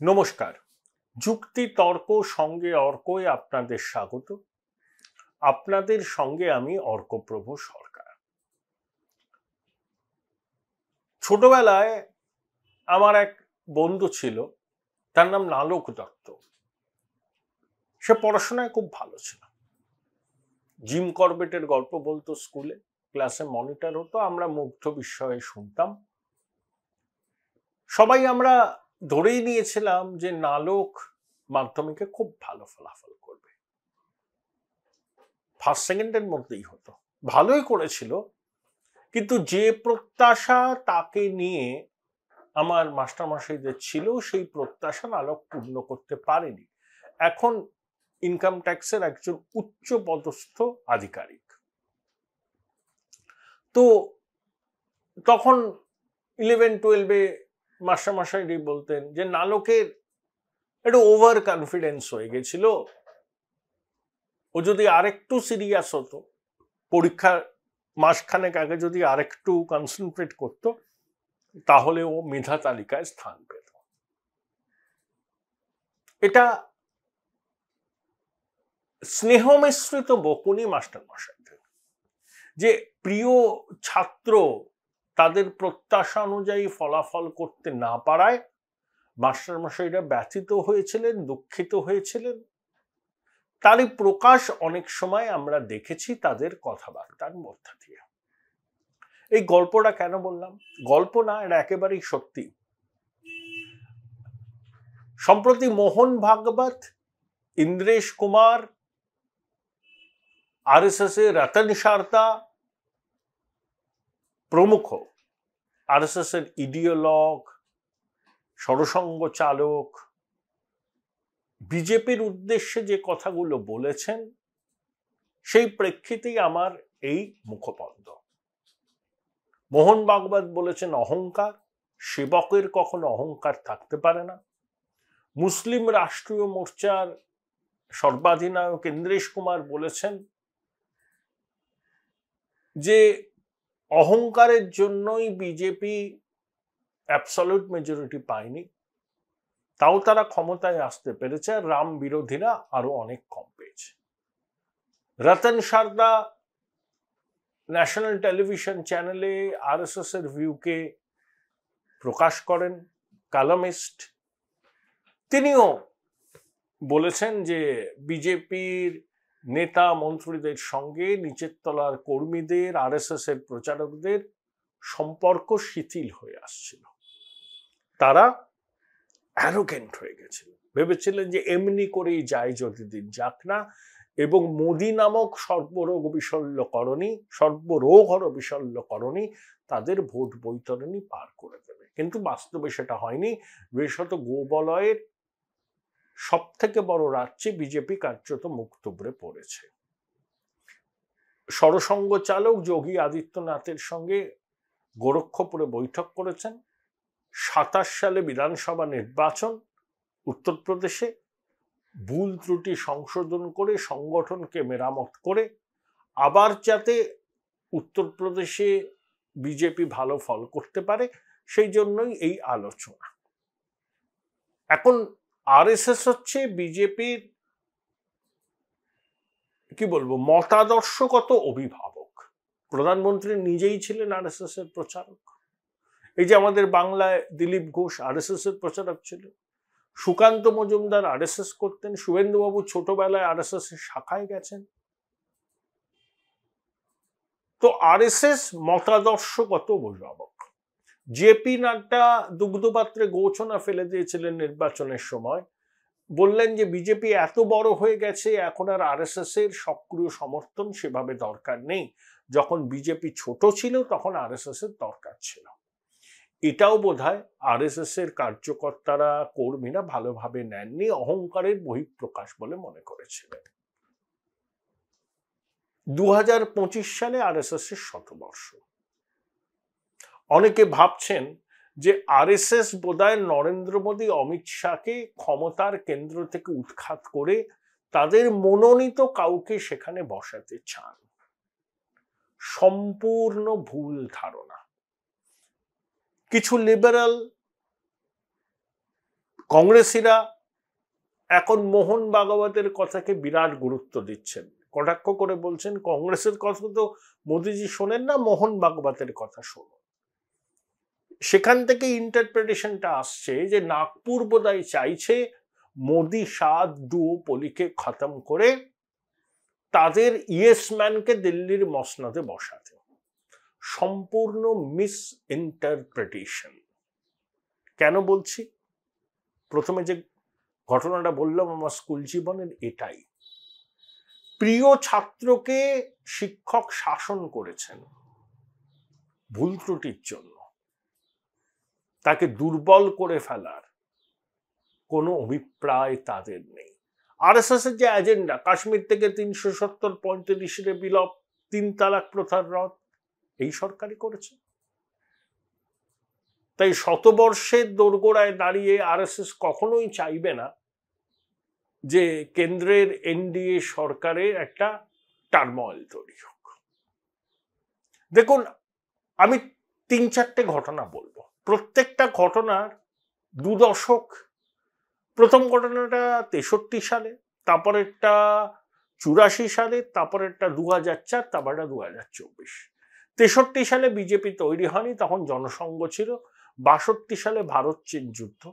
নমস্কার। যুক্তি তর্ক সঙ্গে অর্কয় আপনাদের স্বাগত। আপনাদের সঙ্গে আমি অর্কপ্রভ সরকার। ছোটবেলায় আমার এক বন্ধু ছিল, তার নাম নালক দত্ত। সে পড়াশোনায় খুব ভালো ছিল। জিম করবেটের গল্প বলতো স্কুলে, ক্লাসে মনিটর হতো, আমরা মুগ্ধ বিস্ময়ে শুনতাম। সবাই আমরা ধরেই নিয়েছিলাম যে নালক মাধ্যমিকে খুব ভালো ফলাফল করবে, ফার্স্ট সেকেন্ডের মধ্যেই হতো। ভালোই করেছিল, কিন্তু যে প্রত্যাশা তাকে নিয়ে আমার মাস্টারমশাইদের ছিল, সেই প্রত্যাশা নালক পূর্ণ করতে পারেনি। এখন ইনকাম ট্যাক্সের একজন উচ্চ পদস্থ আধিকারিক। তো তখন 11-12-এ মাস্টারমশাইরাই বলতেন যে নালকের একটু ওভার কনফিডেন্স হয়ে গেছিল, ও যদি আরেকটু সিরিয়াস হতো, পরীক্ষার মাসখানেক আগে যদি আরেকটু কনসেন্ট্রেট করতো, তাহলে ও মেধা তালিকায় স্থান পেত। এটা স্নেহ মিশ্রিত বকুনি মাস্টারমশাইদের, যে প্রিয় ছাত্র তাদের প্রত্যাশা অনুযায়ী ফলাফল করতে না পারায় মাস্টারমশাইরা ব্যথিত হয়েছিলেন, দুঃখিত হয়েছিলেন। তারই প্রকাশ অনেক সময় আমরা দেখেছি তাদের কথাবার্তার মধ্যে দিয়ে। এই গল্পটা কেন বললাম? গল্প না, এটা একেবারেই সত্যি। সম্প্রতি মোহন ভাগবত, ইন্দ্রেশ কুমার, আরএসএস এর রতন সারদা প্রমুখ আরএসএস এর ইডিওলগ, সরসঙ্গ চালক বিজেপির উদ্দেশ্যে যে কথাগুলো বলেছেন, সেই প্রেক্ষিতেই আমার এই মুখপদ্ম। মোহন ভাগবত বলেছেন অহংকার, সেবকের কখনো অহংকার থাকতে পারে না। মুসলিম রাষ্ট্রীয় মোর্চার সর্বাধিনায়ক ইন্দ্রেশ কুমার বলেছেন যে অহংকারের জন্যই বিজেপি অ্যাবসলিউট মেজরিটি পায়নি, তাও তারা ক্ষমতায় আসতে পেরেছে, আর রাম বিরোধীরা আরো অনেক কম পেয়েছে। রতন সারদা ন্যাশনাল টেলিভিশন চ্যানেলে আরএসএস এর ভিউকে প্রকাশ করেন, কলামিস্ট। তিনিও বলেছেন যে বিজেপির নেতা মন্ত্রীদের সঙ্গে নিচের তলার কর্মীদের, আরএসএস এর প্রচারকদের সম্পর্ক শিথিল হয়ে আসছিল। তারা অ্যারোগেন্ট হয়ে গেছিল, ভেবেছিলেন যে এমনি করেই যায় যতদিন যাক না, এবং মোদী নামক সর্বরোগ বিশল্যকরণী তাদের ভোট বৈতরণী পার করে দেবে। কিন্তু বাস্তবে সেটা হয়নি। বিশেষত গোবলয়ের সব থেকে বড় রাজ্যে বিজেপি কার্যত মুখ থুবড়ে পড়েছে। সরসঙ্গ চালক যোগী আদিত্যনাথের সঙ্গে গোরক্ষপুরে বৈঠক করেছেন। 27 সালে বিধানসভা নির্বাচন, উত্তরপ্রদেশে ভুল ত্রুটি সংশোধন করে সংগঠনকে মেরামত করে আবার যাতে উত্তরপ্রদেশে বিজেপি ভালো ফল করতে পারে, সেই জন্যই এই আলোচনা। এখন আরএসএস হচ্ছে বিজেপির কি বলবো মতাদর্শগত অভিভাবক। প্রধানমন্ত্রী নিজেই ছিলেন আরএসএস এর প্রচারক। এই যে আমাদের বাংলায় দিলীপ ঘোষ আরএসএস এর প্রচারক ছিল, সুকান্ত মজুমদার আরএসএস করতেন, শুভেন্দুবাবু ছোটবেলায় আরএসএস এর শাখায় গেছেন। তো আরএসএস মতাদর্শগত অভিভাবক। জেপি নাড্ডা দুগ্ধপাত্রে গোছনা ফেলে দিয়েছিলেন নির্বাচনের সময়, বললেন যে বিজেপি এত বড় হয়ে গেছে, এখন আর আরএসএস এর সক্রিয় সমর্থন সেভাবে দরকার নেই। যখন বিজেপি ছোট ছিল তখন আরএসএস এর দরকার ছিল। এটাও বোধহয় আরএসএস এর কার্যকর্তারা, কর্মীরা ভালোভাবে নেননি, অহংকারের বহিঃপ্রকাশ বলে মনে করেছিলেন। 2025 সালে আরএসএস এর শতবর্ষ। অনেকে ভাবছেন যে আরএসএস বোধহয় নরেন্দ্র মোদী, অমিত শাহকে ক্ষমতার কেন্দ্র থেকে উৎখাত করে তাদের মনোনীত কাউকে সেখানে বসাতে চান। সম্পূর্ণ ভুল ধারণা। কিছু লিবারাল কংগ্রেসীরা এখন মোহন ভাগবতের কথাকে বিরাট গুরুত্ব দিচ্ছেন, কটাক্ষ করে বলছেন কংগ্রেসের কথা তো মোদিজি শোনেন না, মোহন ভাগবতের কথা শোনেন। সেখান থেকে ইন্টারপ্রিটেশনটা আসছে যে নাগপুর বোধহয় চাইছে মোদি শাহ দুওপলিকে খতম করে তাদের ইয়েসম্যানকে দিল্লির মসনদে বসাতে। সম্পূর্ণ মিস ইন্টারপ্রিটেশন। কেন বলছি? প্রথমে যে ঘটনাটা বললাম আমার স্কুল জীবনের, এটাই। প্রিয় ছাত্রকে শিক্ষক শাসন করেছেন ভুল ত্রুটির জন্য, তাকে দুর্বল করে ফেলার কোনো অভিপ্রায় তাদের নেই। আরএসএস এর যে এজেন্ডা, কাশ্মীর থেকে 370-35 বিলোপ, 3 তালাক প্রথার রদ, এই সরকারই করেছে। তাই শতবর্ষের দোরগোড়ায় দাঁড়িয়ে আরএসএস কখনোই চাইবে না যে কেন্দ্রের এনডিএ সরকারের একটা টার্ময়েল তৈরি হোক। দেখুন, আমি 3-4টে ঘটনা বলবো, প্রত্যেকটা ঘটনার 2 দশক। প্রথম ঘটনাটা 63 সালে, তারপরেরটা 84 সালে, তারপরেরটা 2004, তারপরটা 2024। 63 সালে বিজেপি তৈরি হয়নি, তখন জনসংঘ ছিল। 62 সালে ভারত চীন যুদ্ধ,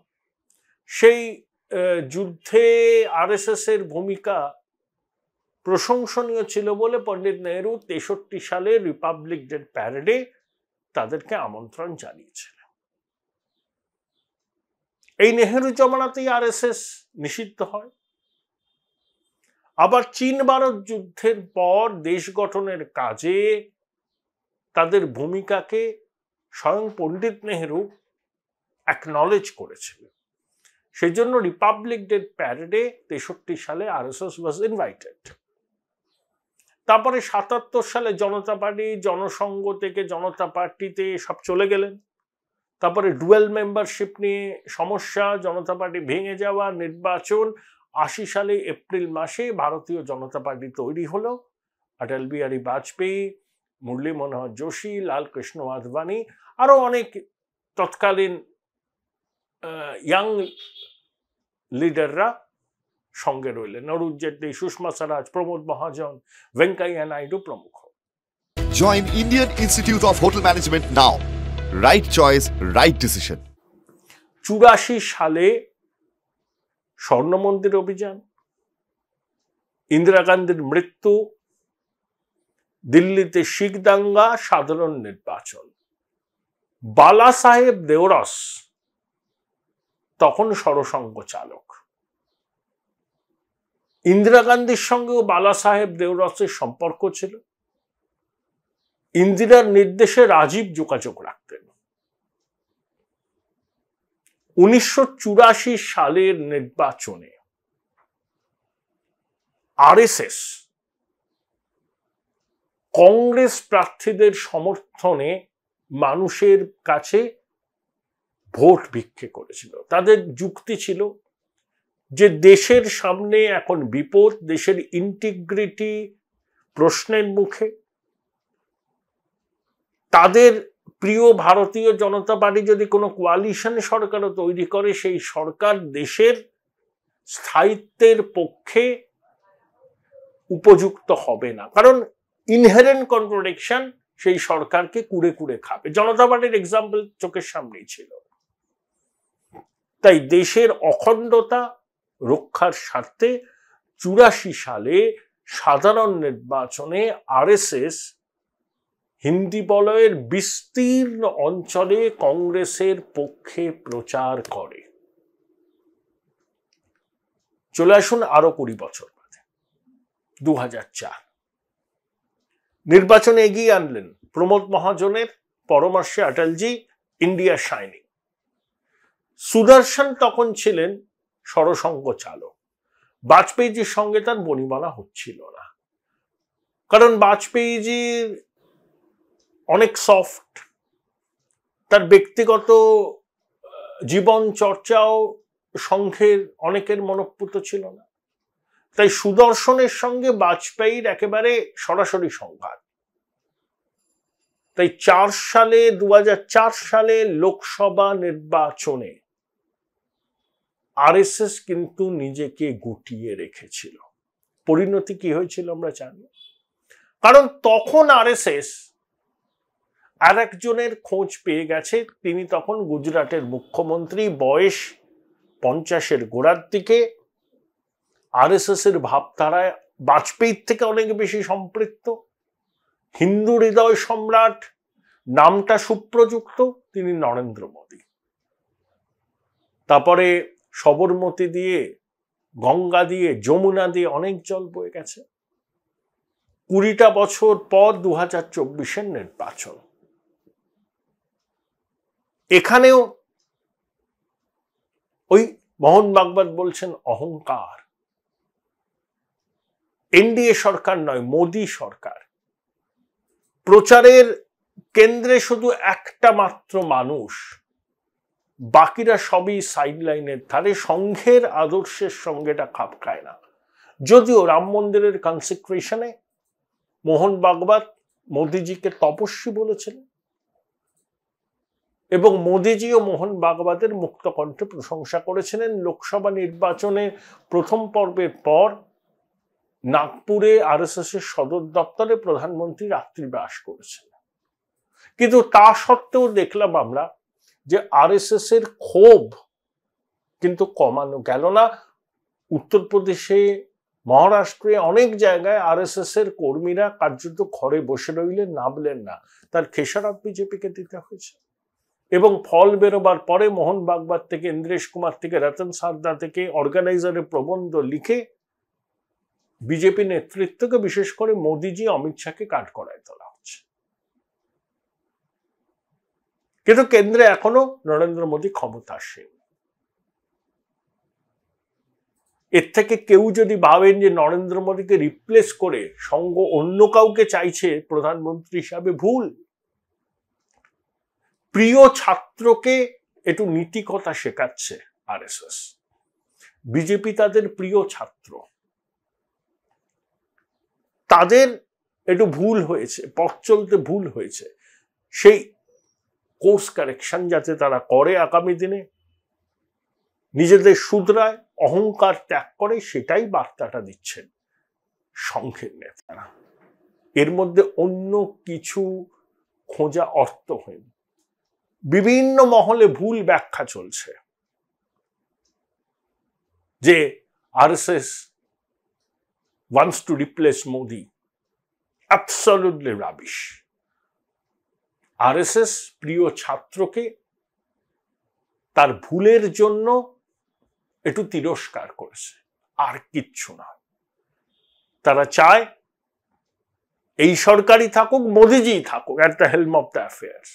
সেই যুদ্ধে আরএসএস এর ভূমিকা প্রশংসনীয় ছিল বলে পণ্ডিত নেহরু 63 সালে রিপাবলিক ডে প্যারেডে তাদেরকে আমন্ত্রণ জানিয়েছিলেন। এই নেহেরু জমানাতেই আরএসএস নিষিদ্ধ হয়। আবার চীন ভারত যুদ্ধের পর দেশ গঠনের কাজে তাদের ভূমিকাকে স্বয়ং পণ্ডিত নেহরু অ্যাকনলেজ করেছিলেন। সেই জন্য রিপাবলিক ডে প্যারেডে 63 সালে আরএসএস ওয়াজ ইনভাইটেড। তারপরে 77 সালে জনতা পার্টি জনসংঘ থেকে জনতা পার্টিতে সব চলে গেলেন। তারপরে ডুয়েল মেম্বারশিপ নিয়ে সমস্যা, জনতা পার্টি ভেঙে যাওয়া, নির্বাচন। 80 সালে এপ্রিল মাসে ভারতীয় জনতা পার্টি তৈরি হলো। অটল বিহারী বাজপেয়ী, মুরলী মনোহর যোশী, লাল কৃষ্ণ আদবানি, আরো অনেক তৎকালীন ইয়াং লিডাররা সঙ্গে রইলেন, অরুণ জেটলি, সুষমা স্বরাজ, প্রমোদ মহাজন, ভেঙ্কাইয়া নাইডু প্রমুখ। Join Indian Institute of Hotel Management now. Right choice, right decision. 84 সালে স্বর্ণ মন্দির অভিযান, ইন্দিরা গান্ধীর মৃত্যু, দিল্লিতে শিখ দাঙ্গা, সাধারণ নির্বাচন। বালা সাহেব দেওরস তখন সরসংঘ চালক। ইন্দিরা গান্ধীর সঙ্গেও বালা সাহেব দেওরসের সম্পর্ক ছিল। ইন্দিরার নির্দেশে রাজীব যোগাযোগ রাখতেন। 1984 সালের নির্বাচনে আরএসএস কংগ্রেস প্রার্থীদের সমর্থনে মানুষের কাছে ভোট ভিক্ষে করেছিল। তাদের যুক্তি ছিল যে দেশের সামনে এখন বিপদ, দেশের ইন্টিগ্রিটি প্রশ্নের মুখে। তাদের প্রিয় ভারতীয় জনতা পার্টি যদি কোনো কোয়ালিশন সরকারও তৈরি করে, সেই সরকার দেশের স্থায়িত্বের পক্ষে উপযুক্ত হবে না, কারণ ইনহেরেন্ট কন্ট্রাডিকশন সেই সরকারকে কুড়ে কুড়ে খাবে। জনতা পার্টির এক্সাম্পল চোখের সামনেই ছিল। তাই দেশের অখণ্ডতা রক্ষার স্বার্থে 84 সালে সাধারণ নির্বাচনে আরএসএস হিন্দি বলয়ের বিস্তীর্ণ অঞ্চলে কংগ্রেসের পক্ষে প্রচার করে। চলে আসুন আরো 20 বছর বাদে, 2004 নির্বাচনে এগিয়ে আনলেন প্রমোদ মহাজনের পরামর্শে অটলজি, ইন্ডিয়া শাইনিং। সুদর্শন তখন ছিলেন সরসংঘ চালক। বাজপেয়ীজির সঙ্গে তার বনিবনা হচ্ছিল না, কারণ বাজপেয়ীজির অনেক সফট, তার ব্যক্তিগত জীবন চর্চাও সংঘের অনেকের মনোপুত ছিল না। তাই সুদর্শনের সঙ্গে বাজপেয়ীর একেবারে সরাসরি সংঘাত। তাই 2004 সালে লোকসভা নির্বাচনে আরএসএস কিন্তু নিজেকে গুটিয়ে রেখেছিল। পরিণতি কি হয়েছিল আমরা জানি। কারণ তখন আরএসএস আর একজনের খোঁজ পেয়ে গেছে, তিনি তখন গুজরাটের মুখ্যমন্ত্রী, বয়স 50-এর গোড়ার দিকে, আরএসএস এর ভাবধারায় বাজপেয়ীর থেকে অনেক বেশি সম্পৃক্ত, হিন্দু হৃদয় সম্রাট, নামটা সুপ্রযুক্ত, তিনি নরেন্দ্র মোদী। তারপরে সবরমতী দিয়ে, গঙ্গা দিয়ে, যমুনা দিয়ে অনেক জল বয়ে গেছে। 20টা বছর পর 2024-এর নির্বাচন, এখানেও ওই মোহন ভাগবত বলছেন অহংকার। এনডিএ সরকার নয়, মোদী সরকার। প্রচারের কেন্দ্রে শুধু একটা মাত্র মানুষ, বাকিরা সবই সাইডলাইনের ধারে, সংঘের আদর্শের সঙ্গে এটা খাপ খায় না। যদিও রাম মন্দিরের কনসিক্রেশনে মোহন ভাগবত মোদিজিকে তপস্বী বলেছিলেন এবং মোদিজি ও মোহন ভাগবতের মুক্ত কণ্ঠে প্রশংসা করেছিলেন। লোকসভা নির্বাচনে প্রথম পর্বের পর নাগপুরে আরএসএস এর সদর দপ্তরে প্রধানমন্ত্রী রাত্রিবাস করেছিলেন। কিন্তু তা সত্ত্বেও দেখলাম আমরা যে আরএসএস এর ক্ষোভ কিন্তু কমানো গেল না। উত্তরপ্রদেশে, মহারাষ্ট্রে অনেক জায়গায় আরএসএস এর কর্মীরা কার্যত ঘরে বসে রইলেন, নামলেন না, তার খেসারত বিজেপিকে দিতে হয়েছে। এবং ফল বেরোবার পরে মোহন ভাগবত থেকে, ইন্দ্রেশ কুমার থেকে, রতন সারদা থেকে অর্গানাইজারের প্রবন্ধ লিখে বিজেপি নেতৃত্বকে, বিশেষ করে মোদিজি, অমিত শাহকে কাঠগড়ায় তোলা হচ্ছে। কিন্তু কেন্দ্রে এখনো নরেন্দ্র মোদী ক্ষমতাসীন। এর থেকে কেউ যদি ভাবেন যে নরেন্দ্র মোদীকে রিপ্লেস করে সঙ্গ অন্য কাউকে চাইছে প্রধানমন্ত্রী হিসাবে, ভুল। প্রিয় ছাত্রকে একটু নীতিকথা শেখাচ্ছে আরএসএস। বিজেপি তাদের প্রিয় ছাত্র, তাদের একটু ভুল হয়েছে, পথ চলতে ভুল হয়েছে, সেই কোর্স কারেকশন যাতে তারা করে আগামী দিনে, নিজেদের শুধরায়, অহংকার ত্যাগ করে, সেটাই বার্তাটা দিচ্ছেন সংঘের নেতারা। এর মধ্যে অন্য কিছু খোঁজা অর্থহীন। বিভিন্ন মহলে ভুল ব্যাখ্যা চলছে যে RSS wants to replace Modi. Absolutely rubbish. RSS প্রিয় ছাত্রকে তার ভুলের জন্য একটু তিরস্কার করেছে, আর কিচ্ছু না। তারা চায় এই সরকারই থাকুক, মোদিজি থাকুক at the helm of the affairs।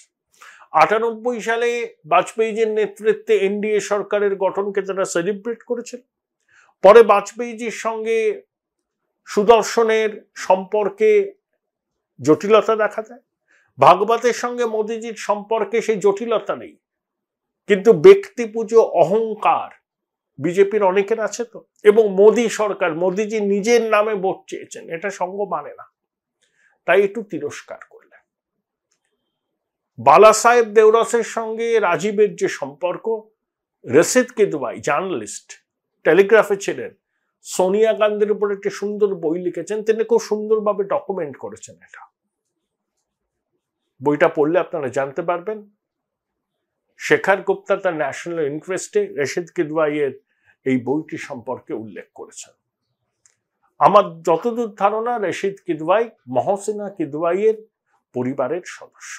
98 সালে বাজপেয়ীজির নেতৃত্বে এনডিএ সরকারের গঠনকে তারা সেলিব্রেট করেছিল। পরে বাজপেয়ীজির সঙ্গে সুদর্শনের সম্পর্কে জটিলতা দেখা যায়। ভাগবতের সঙ্গে মোদিজির সম্পর্কে সেই জটিলতা নেই, কিন্তু ব্যক্তি পুজো, অহংকার বিজেপির অনেকের আছে তো। এবং মোদী সরকার, মোদিজি নিজের নামে ভোট চেয়েছেন, এটা সঙ্গ মানে না, তাই একটু তিরস্কার করলেন। বালা সাহেব দেওরসের সঙ্গে রাজীবের যে সম্পর্ক, রশিদ কিদওয়াই জার্নালিস্ট, টেলিগ্রাফে ছিলেন, সোনিয়া গান্ধীর উপর একটি সুন্দর বই লিখেছেন, তিনি খুব সুন্দরভাবে ডকুমেন্ট করেছেন এটা। বইটা পড়লে আপনারা জানতে পারবেন। শেখর গুপ্তা তার ন্যাশনাল ইন্টারেস্টে রশিদ কিদওয়াইয়ের এই বইটি সম্পর্কে উল্লেখ করেছেন। আমার যতদূর ধারণা, রশিদ কিদওয়াই মহসিনা কিদওয়াইয়ের পরিবারের সদস্য।